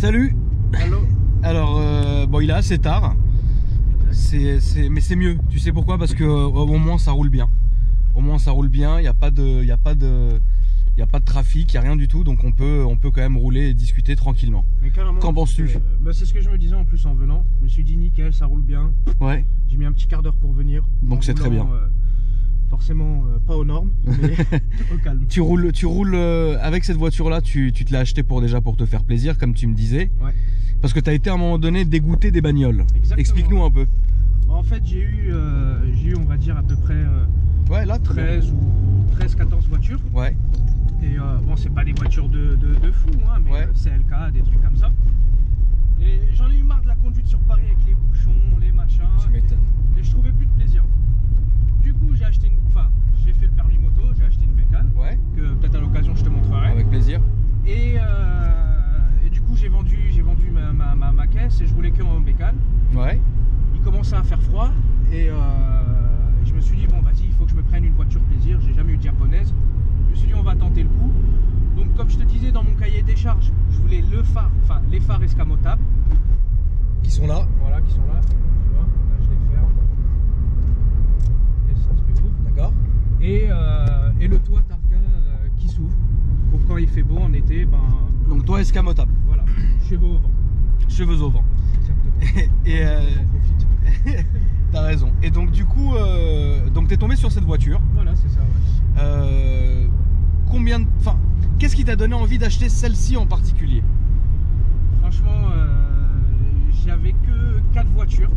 Salut. Hello. Alors, bon, il est assez tard. Mais c'est mieux. Tu sais pourquoi? Parce que au moins ça roule bien. Au moins ça roule bien. Il n'y a pas de trafic, il n'y a rien du tout. Donc on peut quand même rouler et discuter tranquillement. Mais carrément. Qu'en penses-tu? C'est ce que je me disais en plus en venant. Je me suis dit nickel, ça roule bien. Ouais. J'ai mis un petit quart d'heure pour venir. Donc c'est très bien. Forcément pas aux normes, mais au calme. Tu roules avec cette voiture-là, tu te l'as acheté pour te faire plaisir, comme tu me disais. Ouais. Parce que tu as été à un moment donné dégoûté des bagnoles. Explique-nous un peu. En fait, j'ai eu, on va dire, à peu près ouais, là, 13 ou 13-14 voitures. Ouais. Et bon, c'est pas des voitures de fou, hein, mais ouais. CLK, des trucs comme ça. Et j'en ai eu marre de la conduite sur Paris avec les bouchons, les machins. Tu m'étonnes. Et je trouvais plus de plaisir. Du coup, j'ai fait le permis moto, j'ai acheté une bécane. Ouais. Que peut-être à l'occasion je te montrerai. Avec plaisir. Et du coup, j'ai vendu ma caisse et je roulais que en bécane. Ouais. Il commençait à faire froid et je me suis dit bon vas-y, il faut que je me prenne une voiture plaisir. J'ai jamais eu de japonaise. Je me suis dit on va tenter le coup. Donc comme je te disais dans mon cahier des charges, je voulais les phares escamotables. Qui sont là. Voilà, qui sont là. Tu vois, là je les ferme. Et ça se réouvre. D'accord. Et le toit Targa qui s'ouvre. Pour quand il fait beau en été, ben. Donc toit escamotable. Voilà, cheveux au vent. Cheveux au vent. Et t'as raison. Et donc du coup, donc t'es tombé sur cette voiture. Voilà, c'est ça. Ouais. Qu'est-ce qui t'a donné envie d'acheter celle-ci en particulier? Franchement, j'avais que 4 voitures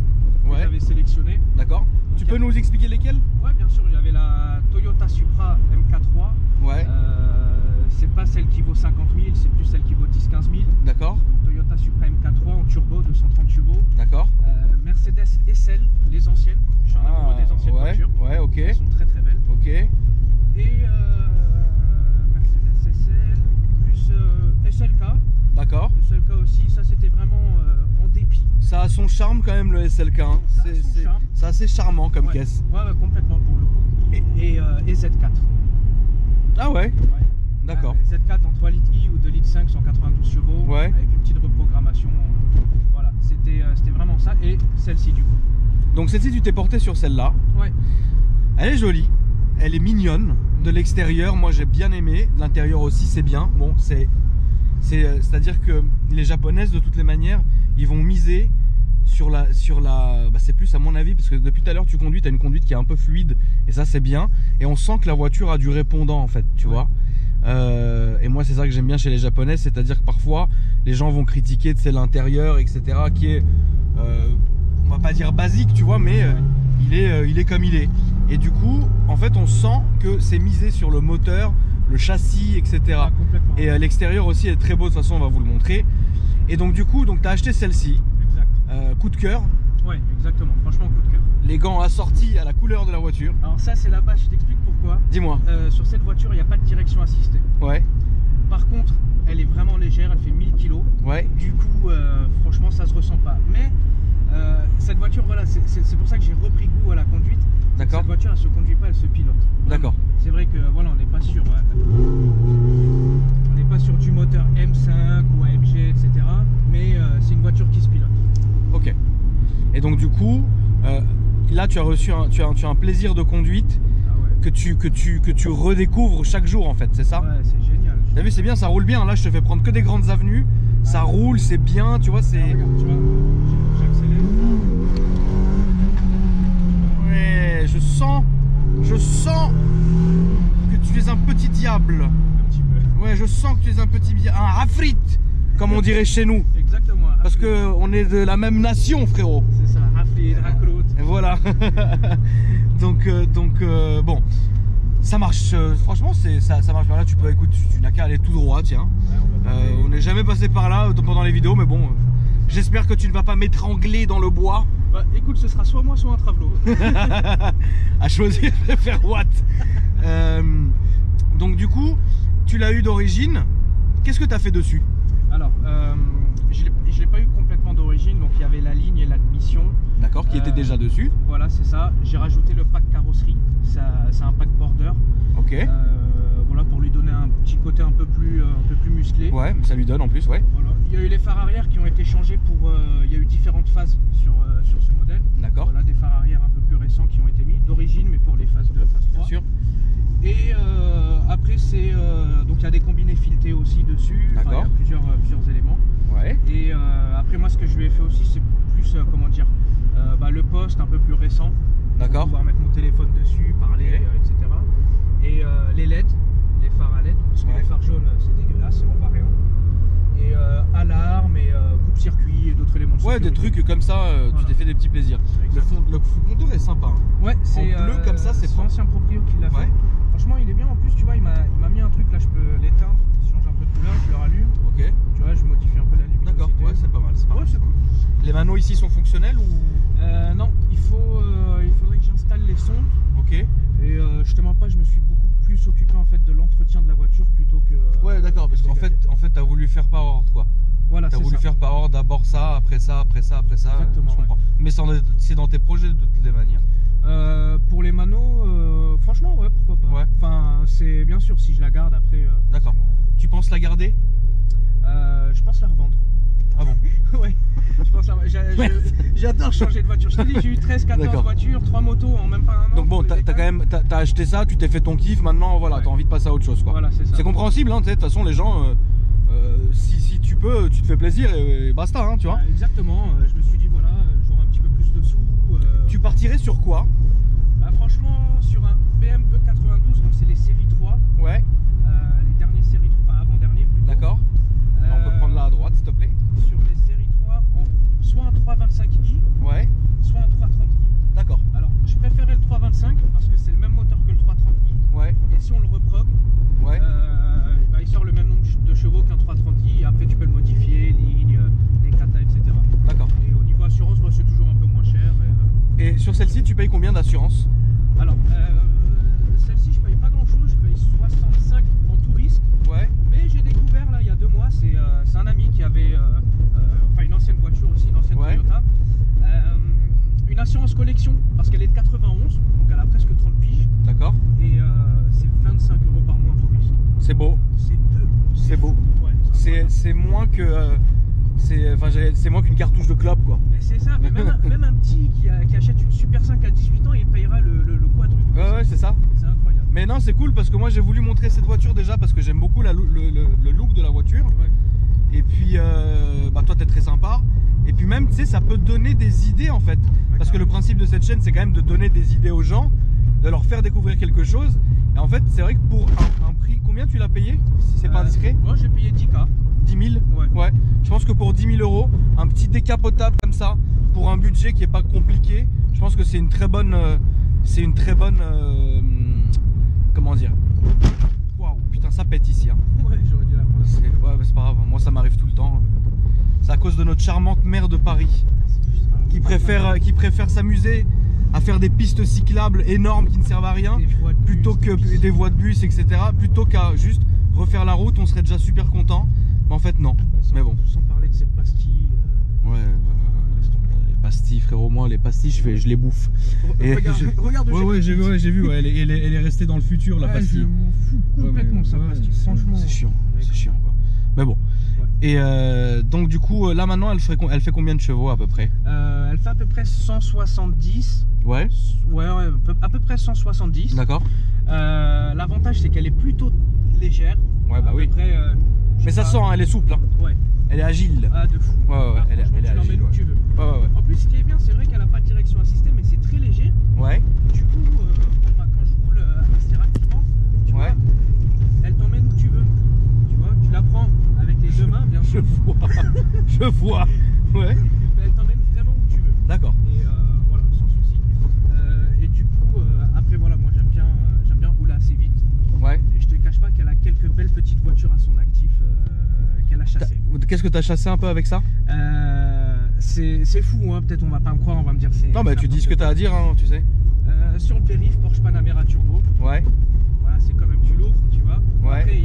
que j'avais sélectionnées. D'accord. Tu peux nous expliquer lesquelles? Ouais, bien sûr. J'avais la Toyota Supra MK3. Ouais. C'est pas celle qui vaut 50 000, c'est plus celle qui vaut 10-15 000. D'accord. Toyota Supra MK3 en turbo, 230 chevaux. D'accord. Mercedes SL, les anciennes. Je suis un amoureux des anciennes voitures. Ouais, ok. Elles sont très très belles. Ok. Et Mercedes SL, plus SLK. D'accord. SLK aussi, ça c'était vraiment en dépit. Ça a son charme quand même le SLK. Hein. C'est assez charmant comme caisse. Ouais, complètement pour le coup. Et Z4. Ah ouais. D'accord. Z4 en 3 litres I ou 2 litres 5, 192 chevaux. Ouais. Avec une petite reprogrammation. Voilà, c'était vraiment ça. Et celle-ci du coup. Donc celle-ci, tu t'es porté sur celle-là. Ouais. Elle est jolie. Elle est mignonne. De l'extérieur, moi j'ai bien aimé. De l'intérieur aussi, c'est bien. Bon, c'est-à-dire que les japonaises, de toutes les manières, ils vont miser sur la c'est plus à mon avis, parce que depuis tout à l'heure tu conduis, tu as une conduite qui est un peu fluide et ça c'est bien, et on sent que la voiture a du répondant en fait, tu vois. Et moi c'est ça que j'aime bien chez les japonaises, c'est-à-dire que parfois les gens vont critiquer l'intérieur, etc., qui est on va pas dire basique, tu vois, mais il est comme il est. Et du coup en fait on sent que c'est misé sur le moteur, le châssis, etc. Et l'extérieur aussi est très beau, de toute façon on va vous le montrer. Et donc du coup, tu as acheté celle-ci. Exact. Coup de cœur. Ouais, exactement, franchement coup de cœur. Les gants assortis à la couleur de la voiture. Alors ça c'est la base, je t'explique pourquoi. Dis-moi. Sur cette voiture il n'y a pas de direction assistée. Ouais. Par contre elle est vraiment légère, elle fait 1000 kg. Ouais. Du coup franchement ça se ressent pas. Mais cette voiture, voilà, c'est pour ça que j'ai repris goût à la conduite. D'accord. Cette voiture elle se conduit pas, elle se pilote. D'accord. C'est vrai que voilà, on n'est pas sur du moteur M5 ou AMG, etc. Mais c'est une voiture qui se pilote. Ok. Et donc du coup, là tu as reçu tu as un plaisir de conduite que tu redécouvres chaque jour en fait, c'est ça? Ouais, c'est génial. T'as vu, c'est bien, ça roule bien. Là je te fais prendre que des grandes avenues, ça roule, c'est bien, tu vois, c'est. Regarde, tu vois, j'accélère. Ouais, je sens que tu es un petit diable. Un petit peu. Ouais, je sens que tu es un petit diable, un rafrit, comme on dirait chez nous. Exactement. Parce que on est de la même nation, frérot. C'est ça, rafrit, racroute. Et voilà. donc bon, ça marche. Franchement, ça marche. Là, tu peux, écoute, tu n'as qu'à aller tout droit, tiens. Ouais, on n'est jamais passé par là pendant les vidéos, mais bon, j'espère que tu ne vas pas m'étrangler dans le bois. Bah, écoute, ce sera soit moi, soit un travelo. À choisir de faire what. Donc du coup, tu l'as eu d'origine. Qu'est-ce que tu as fait dessus? Alors, je ne l'ai pas eu complètement d'origine, donc il y avait la ligne et l'admission. D'accord, qui était déjà dessus. Voilà, c'est ça. J'ai rajouté le pack carrosserie, c'est un pack border. Ok. voilà, pour lui donner un petit côté un peu plus musclé. Ouais, ça lui donne en plus, ouais. Voilà. Il y a eu les phares arrière qui ont été changés pour. Il y a eu différentes phases sur ce modèle. D'accord. Voilà, des phares arrière un peu plus récents qui ont été mis d'origine, mais pour les phases 2, phase 3. Bien sûr. Et après, c'est donc il y a des combinés filetés aussi dessus. Enfin, D'accord. il y a plusieurs éléments. Ouais. Et après, moi, ce que je lui ai fait aussi, c'est plus comment dire, le poste un peu plus récent. D'accord. Pour pouvoir mettre mon téléphone dessus, parler, etc. Et les LED, les phares à LED, parce que Ouais. les phares jaunes, c'est dégueulasse, on voit rien. Et alarme et coupe-circuit et d'autres éléments de Ouais, sécurité. des trucs comme ça, tu Voilà. t'es fait des petits plaisirs. Le compteur est sympa. Hein. Ouais, c'est bleu comme ça, c'est son pas- ancien proprio qui l'a fait. Ouais. Franchement, il est bien. En plus, tu vois, il m'a mis un truc là, je peux l'éteindre, il change un peu de couleur, je le rallume. Ok. Tu vois, je modifie un peu la luminosité. D'accord, ouais, c'est pas mal. C'est pas Ouais, mal. c'est cool. Les manos ici sont fonctionnels ou. Non, il faudrait que j'installe les sondes. Ok. Et je te mens pas, je me suis beaucoup plus occupé en fait de l'entretien de la voiture plutôt que. Ouais, d'accord, parce des qu'en fait, gadgets. t'as voulu faire par ordre quoi. Voilà, T'as c'est voulu ça. faire par ordre d'abord ça, après ça, après ça, après ça. Exactement, Je ouais. comprends. Mais c'est dans tes projets de toutes les manières. Pour les manos, franchement, ouais, pourquoi pas. Ouais. Enfin, c'est bien sûr si je la garde après. D'accord. Tu penses la garder? Je pense la revendre. Ah bon? Ouais. Je pense j'adore changer de voiture. Je te dis, j'ai eu 13-14 D'accord. voitures, 3 motos en même pas un an. Donc bon, pour les t'as acheté ça, tu t'es fait ton kiff, maintenant voilà, Ouais. t'as envie de passer à autre chose quoi. Voilà, c'est ça. C'est compréhensible, hein, tu sais, de toute façon les gens, si tu peux, tu te fais plaisir et basta, hein, tu vois. Exactement. Je me suis dit, voilà, j'aurai un petit peu plus de sous. Tu partirais sur quoi? Bah, franchement, sur un BMW 92, donc c'est les séries 3, Ouais, les dernières séries 3, enfin avant-dernier plutôt. d'accord. On peut prendre là à droite, s'il te plaît. Sur les séries 3, soit un 325i, Ouais, soit un 330i. d'accord. Alors, je préférais le 325 parce que c'est le même moteur que le 330i. Ouais, Et si on le reprogue, ouais. bah, il sort le même nombre de chevaux qu'un 330i. Et après, tu peux le modifier, ligne, des kata, etc. D'accord. Et au niveau assurance, bah, c'est toujours un peu moins cher. Et sur celle-ci, tu payes combien d'assurance? Alors, celle-ci, je paye pas grand-chose. Je paye 65 en tout risque. Ouais, Mais j'ai découvert là il y a 2 mois, c'est un ami qui avait enfin une ancienne voiture aussi, une ancienne Ouais. Toyota, une assurance collection parce qu'elle est de 91, donc elle a presque 30 piges d'accord. et c'est 25 € par mois en tout risque. C'est beau, C'est peu. c'est beau. Ouais, incroyable. C'est moins que. C'est moins qu'une cartouche de clope quoi. Mais c'est ça, mais même un petit qui achète une Super 5 à 18 ans, il payera le quadruple. Ouais, c'est ça. C'est incroyable. Mais non, c'est cool parce que moi j'ai voulu montrer cette voiture déjà parce que j'aime beaucoup le look de la voiture. Ouais. Et puis, bah, toi t'es très sympa. Et puis même, tu sais, ça peut donner des idées en fait. Parce que le principe de cette chaîne, c'est quand même de donner des idées aux gens, de leur faire découvrir quelque chose. Et en fait, c'est vrai que pour un prix, combien tu l'as payé? Si c'est pas indiscret? Moi j'ai payé 10K. 10 000? Ouais. Je pense que pour 10 000 €, un petit décapotable comme ça, pour un budget qui est pas compliqué, je pense que c'est une très bonne. Comment dire? Waouh, putain, ça pète ici. Hein. Ouais, j'aurais dû la prendre. Ouais, bah, c'est pas grave, moi ça m'arrive tout le temps. C'est à cause de notre charmante maire de Paris qui préfère s'amuser à faire des pistes cyclables énormes qui ne servent à rien Des voies de plutôt bus, que des voies de bus, etc. Plutôt qu'à juste refaire la route, on serait déjà super content. Mais en fait, non. Mais bon. Sans parler de ces pastilles. Ouais, les pastilles, frérot, moi, les pastilles, je les bouffe. Et Regarde, ouais, j'ai vu, ouais, elle est restée dans le futur, la je pastille. m'en fous complètement ça, Ouais, pastille, franchement. C'est chiant quoi. Mais bon. Ouais. Et donc du coup, là maintenant, elle fait combien de chevaux à peu près? Elle fait à peu près 170. Ouais. Ouais, à peu près 170. D'accord. L'avantage, c'est qu'elle est plutôt légère. Ouais, bah À peu oui. près, je Mais sais ça pas. sent, hein, elle est souple, hein. Ouais. Elle est agile. Ah, de fou. Ouais, elle est franchement, tu l'emmènes agile. où Ouais. tu veux. Ouais. En plus, ce qui est bien, c'est vrai qu'elle n'a pas de direction assistée, mais c'est très léger. Ouais. Du coup, bah, quand je roule assez rapidement, tu Ouais. vois, elle t'emmène où tu veux. Tu vois, tu la prends avec les 2 mains, bien Je sûr. je vois. Ouais. Mais elle t'emmène vraiment où tu veux. D'accord. Et voilà, sans souci. Et du coup, après, voilà, moi j'aime bien rouler assez vite. Ouais. Et je te cache pas qu'elle a quelques belles petites voitures à son actif qu'elle a chassées. Qu'est-ce que t'as chassé un peu avec ça? C'est fou, hein. Peut-être on va pas me croire, on va me dire c'est. Non, bah tu dis ce que t'as à dire, hein, tu sais. Sur le périph, Porsche Panamera Turbo. Ouais. Voilà, c'est quand même du lourd, tu vois. Ouais. Après,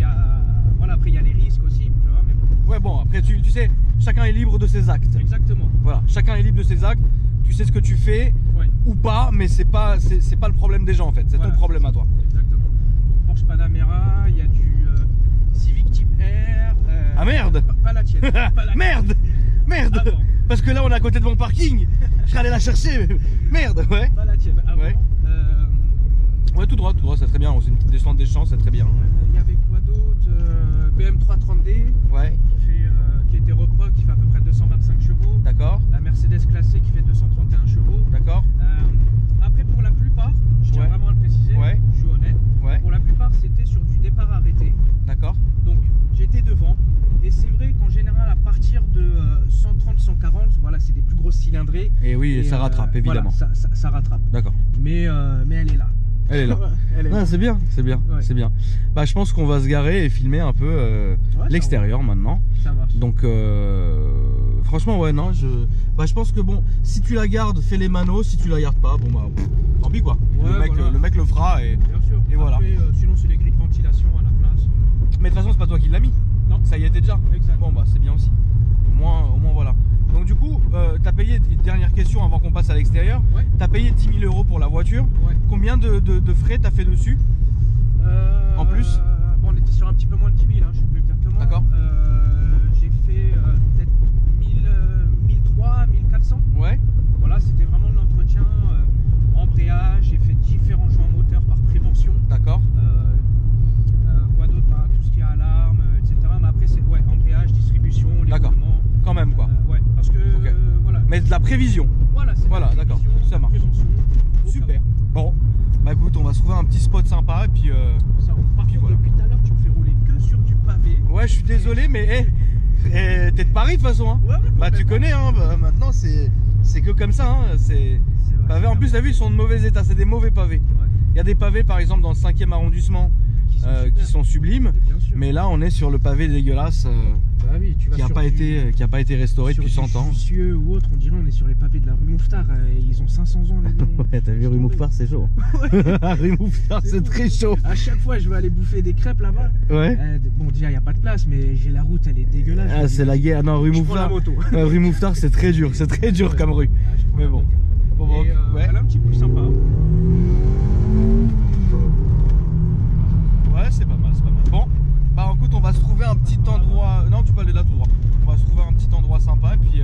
il y a les risques aussi, tu vois. Mais bon. Ouais, bon, après, tu sais, chacun est libre de ses actes. Exactement. Voilà, chacun est libre de ses actes. Tu sais ce que tu fais Ouais. ou pas, mais c'est pas le problème des gens en fait. C'est Voilà, ton problème à toi. Exactement. Donc, Porsche Panamera, il y a du Civic Type R. Ah merde. Pas la tienne. Pas la Merde. Merde. Avant. Parce que là on est à côté de mon parking. Je serais allé la chercher. Merde, ouais. Pas la tienne. Avant. Ouais. Ouais, tout droit, c'est très bien. C'est une petite descente des champs, c'est très bien. Il y avait quoi d'autre? BM330D. Ouais. Qui était repro, qui fait à peu près 225 chevaux. D'accord. La Mercedes classée qui fait 231 chevaux. D'accord. Après, pour la plupart, je tiens Ouais. vraiment à le préciser, Ouais. je suis honnête. Ouais. Pour la plupart, c'était sur du départ arrêté. D'accord. Donc, j'étais devant. Et c'est vrai qu'en général, à partir de 130, 140, voilà, c'est des plus grosses cylindrées. Et oui, Et, ça rattrape évidemment. Voilà, ça rattrape. D'accord. Mais elle est là. Elle est là. Elle est là. Ah, c'est bien, c'est bien, Ouais. c'est bien. Bah, je pense qu'on va se garer et filmer un peu ça l'extérieur maintenant. Ça marche. Donc, franchement, ouais, non, je pense que bon, si tu la gardes, fais les manos. Si tu la gardes pas, bon bah, tant pis quoi. Ouais, voilà. Le mec le fera et. Bien sûr. Et voilà. Après, sinon, c'est les grilles de ventilation à la place. Mais de toute façon, c'est pas toi qui l'as mis. Non. Ça y était déjà. Exact. Bon bah, c'est bien aussi. Au moins voilà. Donc du coup, t'as payé, dernière question avant qu'on passe à l'extérieur. Ouais. T'as payé 10 000 € pour la voiture. Ouais. Combien de frais t'as fait dessus? En plus bon, on était sur un petit peu moins de 10 000, hein, je sais plus exactement. D'accord. J'ai fait peut-être 1003, 1400. Ouais. Voilà, c'était vraiment de l'entretien, embrayage, j'ai fait différents joints moteurs par prévention. D'accord. Quoi d'autre, bah, tout ce qui est alarme, etc. Mais après, c'est embrayage, distribution, les D'accord. roulements. Quand même quoi. Ouais, parce que Ok. voilà. Mais de la prévision. Voilà, c'est Voilà, la d'accord, prévision, ça la marche. prévention, au cas Super. où. Bon, bah écoute, on va se trouver un petit spot sympa et puis. Ça roule. Par Puis contre, voilà. depuis tout à l'heure, tu me fais rouler que sur du pavé. Ouais, je suis désolé, mais t'es de Paris de toute façon. Hein. Ouais, Bah tu complètement. connais, hein. Bah, maintenant c'est que comme ça. Hein. C'est C'est vrai, pavé. En plus, t'as vu, ils sont de mauvais état. C'est des mauvais pavés. ouais. Il y a des pavés, par exemple, dans le 5e arrondissement, Qui qui sont sublimes. Bien sûr. Mais là, on est sur le pavé dégueulasse Bah oui, tu vas qui n'a sur pas, du- qui a pas été restauré sur depuis du 100 ans. Jussieu ou autre, on dirait on est sur les pavés de la rue Mouffetard. Ils ont 500 ans. Ouais, t'as vu, rue Mouffetard, c'est chaud. Rue Mouffetard, c'est fou. très chaud. À chaque fois, je vais aller bouffer des crêpes là-bas. Ouais. Bon, déjà, il n'y a pas de place, mais j'ai la route, elle est dégueulasse. Ah, c'est la guerre. Non, rue Je prends la Mouffetard. moto. Rue Mouffetard, c'est très dur. C'est très dur comme rue. Ah, je prends Mais la bon. moto. Bon, bon, Et, ouais. elle est un petit peu sympa. Ouais, c'est pas mal, c'est pas mal. Bon, bah écoute, on va se trouver un petit endroit. Non, tu peux aller là tout droit. On va se trouver un petit endroit sympa et puis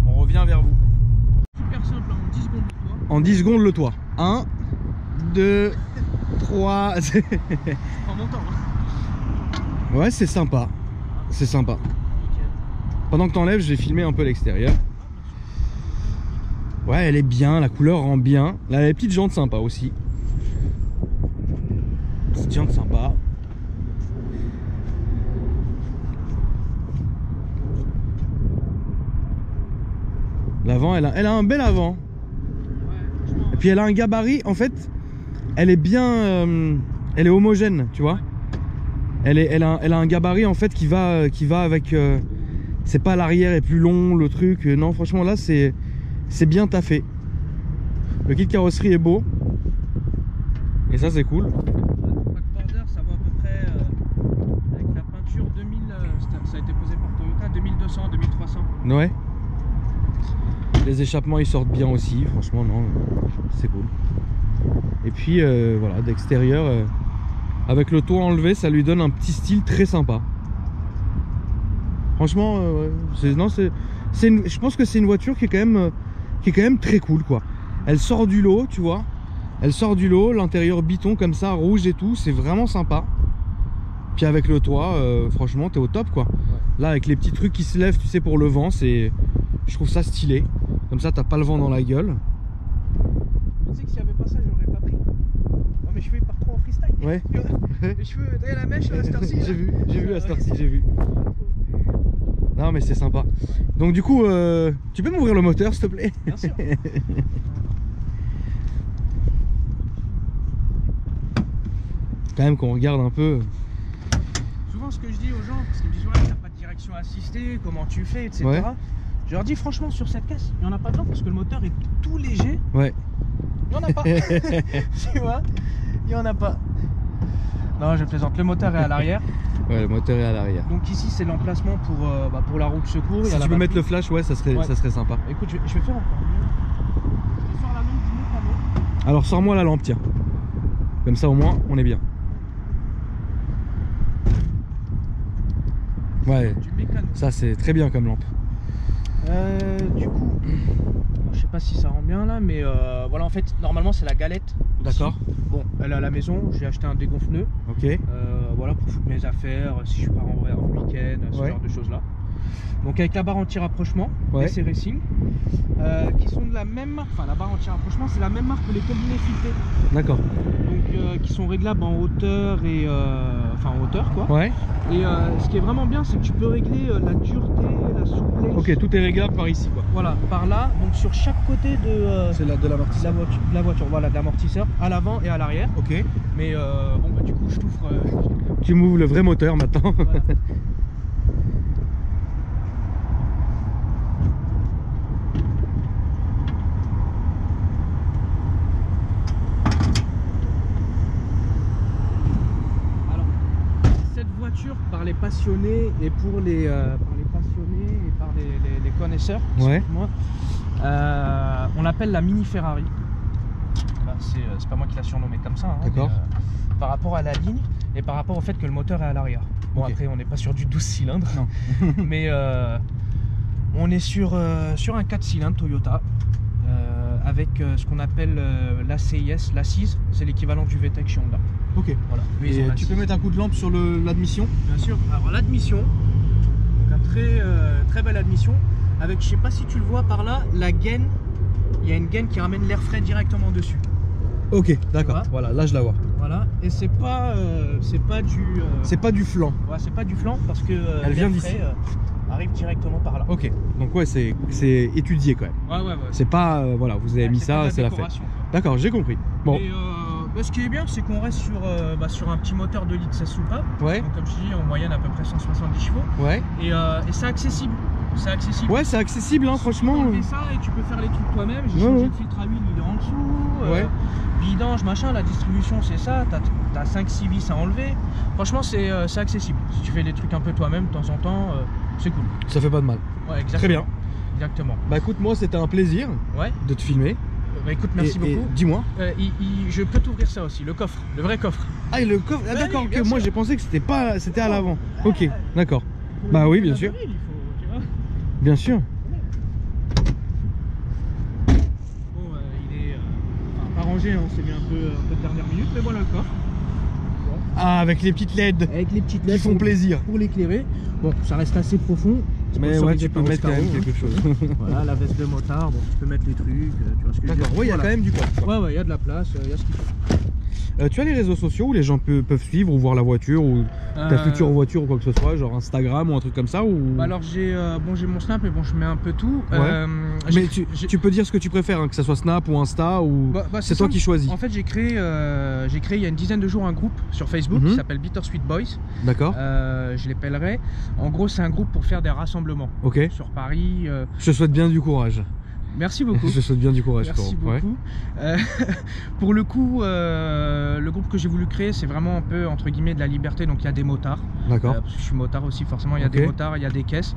on revient vers vous. Super simple, hein, en 10 secondes de toi. En 10 secondes, le toit. 1, 2, 3. Je prends mon temps. Hein. Ouais, c'est sympa. C'est sympa. Nickel. Pendant que t'enlèves, je vais filmer un peu l'extérieur. Ouais, elle est bien, la couleur rend bien. Là, les petites jantes sympas aussi. Petites jantes sympas. L'avant, elle a un bel avant. Ouais, franchement. Et puis elle a un gabarit, en fait, elle est bien, elle est homogène, tu vois. Elle a un gabarit en fait qui va avec, c'est pas l'arrière est plus long, le truc, non franchement là c'est bien taffé. Le kit carrosserie est beau. Et ça c'est cool. Pas de border, ça va à peu près avec la peinture 2000, ça a été posé par Toyota, 2200, 2300. Ouais. Les échappements ils sortent bien aussi, franchement non, c'est cool. Et puis voilà, d'extérieur, avec le toit enlevé, ça lui donne un petit style très sympa. Franchement, ouais, je pense que c'est une voiture qui est quand même très cool quoi. Elle sort du lot, tu vois. Elle sort du lot, l'intérieur biton comme ça, rouge et tout, c'est vraiment sympa. Puis avec le toit, franchement, t'es au top quoi. Là, avec les petits trucs qui se lèvent, tu sais, pour le vent, je trouve ça stylé. Comme ça, t'as pas le vent dans la gueule. Tu sais que s'il n'y avait pas ça, j'aurais pas pris. Non, mes cheveux ils partent trop en freestyle. Ouais. Mes cheveux, t'as la mèche là, à cette heure-ci. J'ai vu à cette heure-ci, j'ai vu. Non mais c'est sympa. Donc du coup, tu peux m'ouvrir le moteur s'il te plaît? Bien sûr. Quand même qu'on regarde un peu. Souvent ce que je dis aux gens, parce qu'ils me disent ouais, t'as pas de direction assistée, comment tu fais, etc. Ouais. Je leur dis franchement sur cette caisse, il n'y en a pas dedans parce que le moteur est tout léger. Ouais. Il n'y en a pas. Tu vois, il n'y en a pas. Non, je plaisante, le moteur est à l'arrière. Ouais, le moteur est à l'arrière. Donc ici c'est l'emplacement pour la roue de secours. Si tu peux mettre le flash, ouais, ça serait sympa. Écoute, je vais faire encore mieux. Je sors la lampe du mécano. Alors sors-moi la lampe, tiens. Comme ça au moins, on est bien. Ouais, Du mécano. ça c'est très bien comme lampe. Du coup, je sais pas si ça rend bien là, mais voilà, en fait, normalement c'est la galette. D'accord. Bon, elle est à la maison, j'ai acheté un dégonfle-pneu. Ok. Voilà, pour foutre mes affaires, si je pars en week-end, ce genre de choses là. Donc avec la barre anti-rapprochement, DC Racing, qui sont de la même marque, enfin la barre anti-rapprochement c'est la même marque que les combinés filetés. D'accord. Donc qui sont réglables en hauteur et enfin en hauteur quoi. Ouais. Et ce qui est vraiment bien, c'est que tu peux régler la dureté, la souplesse. Ok, tout est réglable par ici quoi. Voilà, par là, donc sur chaque côté de C'est de l'amortisseur. la voiture, voilà, de l'amortisseur à l'avant et à l'arrière. Ok. Mais bon bah du coup je t'ouvre. Tu m'ouvres le vrai moteur maintenant. Voilà. Par les passionnés et pour les passionnés et par les connaisseurs, moi, on l'appelle la mini Ferrari. Bah, c'est pas moi qui l'a surnommé comme ça, hein, d'accord. Mais, par rapport à la ligne et par rapport au fait que le moteur est à l'arrière. Bon, après on n'est pas sur du 12 cylindres, non. Mais on est sur un 4 cylindres Toyota avec ce qu'on appelle l'ACIS, l'Assise, c'est l'équivalent du VTEC chez Honda. Ok. Voilà. Et tu peux mettre un coup de lampe sur l'admission? Bien sûr. Alors l'admission, donc un très belle admission, avec, je sais pas si tu le vois par là, la gaine, il y a une gaine qui ramène l'air frais directement dessus. Ok, d'accord. Voilà, là je la vois. Voilà. Et c'est pas du. C'est pas du flanc. Ouais, c'est pas du flanc parce que elle vient d'ici. Arrive directement par là. Ok. Donc ouais, c'est étudié quand même. Ouais. C'est pas voilà, vous avez mis ça, c'est la fête. D'accord, j'ai compris. Bon. Et, ce qui est bien, c'est qu'on reste sur un petit moteur de litre 16 soupapes. Ouais. Donc, comme je dis, en moyenne à peu près 170 chevaux. Ouais. Et c'est accessible. C'est accessible. Ouais, c'est accessible, hein, franchement. Tu peux enlever ça et tu peux faire les trucs toi-même. J'ai changé le filtre à huile, il est en dessous. Vidange, machin, la distribution, c'est ça. T'as 5-6 vis à enlever. Franchement, c'est accessible. Si tu fais des trucs un peu toi-même de temps en temps, c'est cool. Ça fait pas de mal. Ouais, exactement. Très bien. Exactement. Bah écoute, moi, c'était un plaisir de te filmer. Bah écoute, merci beaucoup. Dis-moi. Je peux t'ouvrir ça aussi, le coffre, le vrai coffre. Ah, et le coffre, d'accord, que moi j'ai pensé que c'était à l'avant. Ok, d'accord. Bah oui, bien sûr. Bien sûr. Bon, il est pas rangé, hein, c'est bien un peu de dernière minute, mais voilà le coffre. Ah, avec les petites LED. Avec les petites LED qui font plaisir. Pour l'éclairer. Bon, ça reste assez profond. Mais ouais, tu peux mettre quand même quelque chose. Voilà, la veste de motard, bon, tu peux mettre les trucs, tu vois ce que je veux dire. D'accord, ouais, il y a quand même du coffre. Ouais, il y a de la place, il y a ce qu'il faut. Tu as les réseaux sociaux où les gens peuvent suivre ou voir la voiture ou ta future voiture ou quoi que ce soit, genre Instagram ou un truc comme ça ou... Bah alors j'ai mon Snap, mais bon, je mets un peu tout. Ouais. Mais tu peux dire ce que tu préfères, hein, que ça soit Snap ou Insta ou c'est toi qui choisis. En fait, j'ai créé il y a une dizaine de jours un groupe sur Facebook qui s'appelle Bittersweet Boys. D'accord. Je l'appellerai. En gros, c'est un groupe pour faire des rassemblements. Ok. Sur Paris. Je te souhaite bien du courage. Merci beaucoup. Je te souhaite bien du courage. Merci beaucoup. Pour le coup, le groupe que j'ai voulu créer, c'est vraiment un peu entre guillemets de la liberté. Donc il y a des motards. D'accord. Parce que je suis motard aussi, forcément. Il y a des motards, il y a des caisses.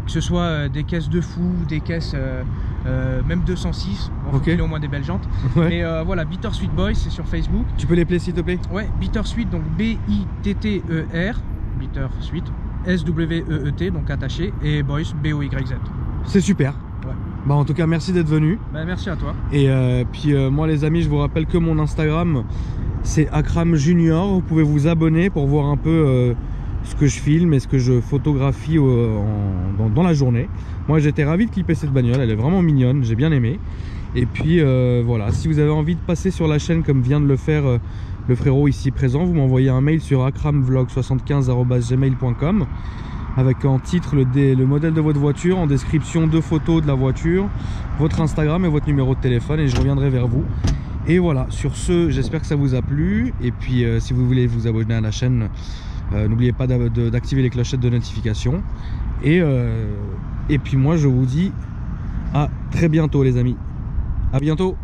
Que ce soit des caisses de fou, des caisses même 206. Bon, faut qu'il ait au moins des belles jantes. Mais voilà, Bittersweet Boys, c'est sur Facebook. Tu peux les placer s'il te plaît? Ouais, Bittersweet, donc B-I-T-T-E-R, Bittersweet, S-W-E-E-T, donc attaché, et Boys, B-O-Y-Z. C'est super. Ouais. Bah en tout cas merci d'être venu. Bah merci à toi. Et puis moi les amis, je vous rappelle que mon Instagram c'est Akram Junior. Vous pouvez vous abonner pour voir un peu ce que je filme et ce que je photographie dans la journée. Moi j'étais ravi de clipper cette bagnole, elle est vraiment mignonne, j'ai bien aimé. Et puis voilà, si vous avez envie de passer sur la chaîne comme vient de le faire le frérot ici présent, vous m'envoyez un mail sur akramvlog75@gmail.com avec en titre le modèle de votre voiture, en description 2 photos de la voiture, votre Instagram et votre numéro de téléphone et je reviendrai vers vous. Et voilà, sur ce, j'espère que ça vous a plu. Et puis si vous voulez vous abonner à la chaîne, n'oubliez pas d'activer les clochettes de notification. Et puis moi je vous dis à très bientôt les amis. À bientôt.